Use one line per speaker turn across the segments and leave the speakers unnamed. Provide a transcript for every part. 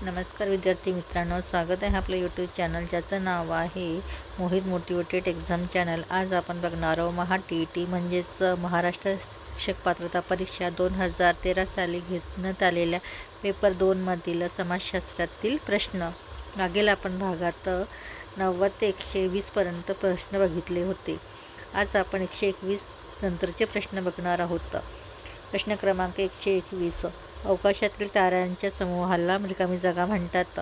नमस्कार विद्यार्थी मित्रांनो, स्वागत आहे आपलं यूट्यूब चॅनल ज्याचं नाव आहे मोहित मोटिवेटेड एक्झाम चॅनल। आज आपण बघणार आहोत महा-टी-ई-टी म्हणजेच महाराष्ट्र शिक्षक पात्रता परीक्षा 2013 साली घेण्यात आलेल्या पेपर 2 मधील समाजशास्त्रातील प्रश्न। मागील आपण भागात 90 ते 120 पर्यंत प्रश्न बघितले होते। आज आपण 121 नंतरचे प्रश्न बघणार आहोत। प्रश्न क्रमांक 121, अवकाशातील ताऱ्यांच्या समूहाला रिकामी जागा म्हणतात।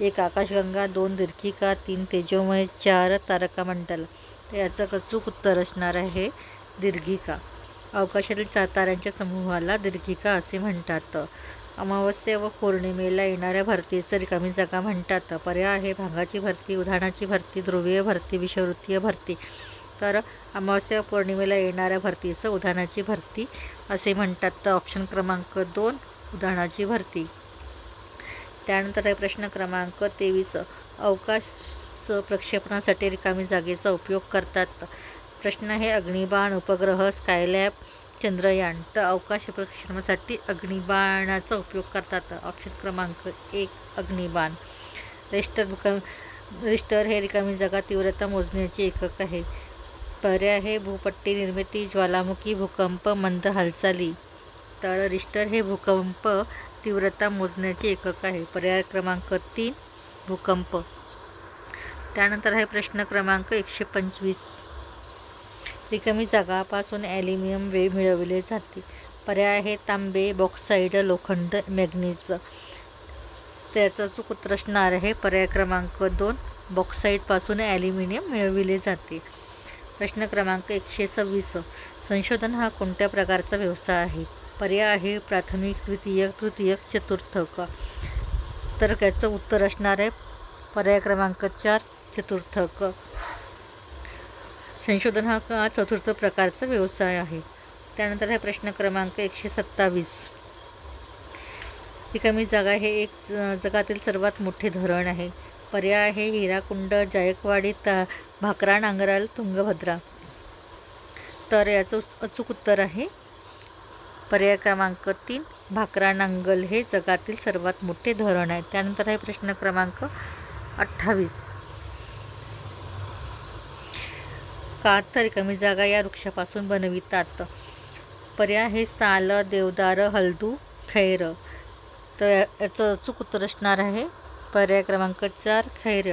1 आकाशगंगा, 2 दीर्घिका, 3 तेजोमय, 4 तारकामंडल। तर याचं अचूक उत्तर असणार आहे दीर्घिका। अवकाशातील ताऱ्यांच्या समूहाला दीर्घिका असे म्हणतात। अमावस्या व पौर्णिमेला येणाऱ्या भरतीस रिकामी जागा म्हणतात। पर्याय आहे भागाची भरती, उधाणाची भरती, ध्रुवीय भरती, विषुववृत्तीय भरती। तर अमावस्या व पौर्णिमेला येणाऱ्या भरतीस उधाणाची भरती असे म्हणतात। तर ऑप्शन क्रमांक 2 उधाणाची भरती। त्यानंतर आहे प्रश्न क्रमांक 23, अवकाश प्रक्षेपणासाठी रिकामी जागेचा उपयोग करतात। प्रश्न आहे अग्निबाण, उपग्रह, स्कायलॅब, चंद्रयान। तर अवकाश प्रक्षेपणासाठी अग्निबाणाचा उपयोग करतात। ऑप्शन क्रमांक 1 अग्निबाण। रिश्टर हे रिकामी जागा तीव्रता मोजण्याचे एकक आहे। पर्याय आहे भूपट्टी निर्मिती, ज्वालामुखी, भूकंप, मंद हालचाली। तर रिश्टर हे भूकंप तीव्रता मोजण्याचे एकक आहे। पर्याय क्रमांक 3 भूकंप। त्यानंतर आहे प्रश्न क्रमांक 125, रिकामी जागापासून ॲल्युमिनियम मिळवले जाते। पर्याय आहे तांबे, बॉक्साईड, लोखंड, मॅग्नीज। त्याचं अचूक उत्तर असणार आहे पर्याय क्रमांक 2 बॉक्साईडपासून ॲल्युमिनियम मिळविले जाते। प्रश्न क्रमांक 126, संशोधन हा कोणत्या प्रकारचा व्यवसाय आहे? पर्याय आहे प्राथमिक, द्वितीयक, तृतीयक, चतुर्थक। तर त्याचं उत्तर असणार आहे पर्याय क्रमांक 4 चतुर्थक। संशोधन हा चतुर्थ प्रकारचा व्यवसाय आहे। त्यानंतर हा प्रश्न क्रमांक 127, रिकामी जागा हे एक जगातील सर्वात मोठे धरण आहे। पर्याय आहे हिराकुंड, जायकवाडी, भाकरा, नांगराल, तुंगभद्रा। तर याचं अचूक उत्तर आहे पर्याय क्रमांक 3 भाकरा नांगल हे जगातील सर्वात मोठे धरण आहे। त्यानंतर आहे प्रश्न क्रमांक 28, काथ रिकामी जागा या वृक्षापासून बनवितात। पर्याय आहे साल, देवदार, हलदू, खैर। तर याचं अचूक उत्तर असणार आहे पर्याय क्रमांक 4 खैर।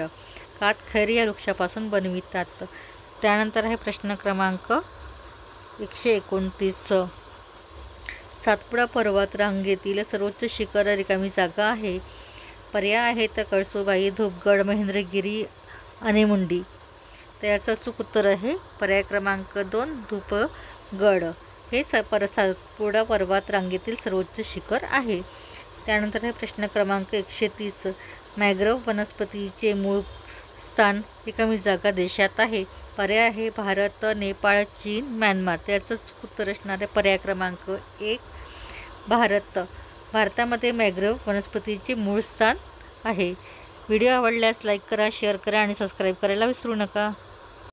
काथ खैर या वृक्षापासून बनवितात। त्यानंतर आहे प्रश्न क्रमांक 129, सातपुडा पर्वत रांगेतील सर्वोच्च शिखर रिकामी जागा आहे। पर्याय आहेत कळसुबाई, धूपगड, महेंद्रगिरी, अनेमुंडी। तर याचं अचूक उत्तर आहे पर्याय क्रमांक 2 धूपगड हे सातपुडा पर्वत रांगेतील सर्वोच्च शिखर आहे। त्यानंतर आहे प्रश्न क्रमांक 130, मॅंग्रोव्ह वनस्पतीचे मूळ स्थान रिकामी जागा देशात आहे। पर्याय आहे भारत, नेपाळ, चीन, म्यानमार। त्याचंच उत्तर असणार आहे पर्याय क्रमांक 1 भारत। भारतामध्ये मॅंग्रोव्ह वनस्पतीचे मूळ स्थान आहे। व्हिडिओ आवडल्यास लाईक करा, शेअर करा आणि सबस्क्राईब करायला विसरू नका।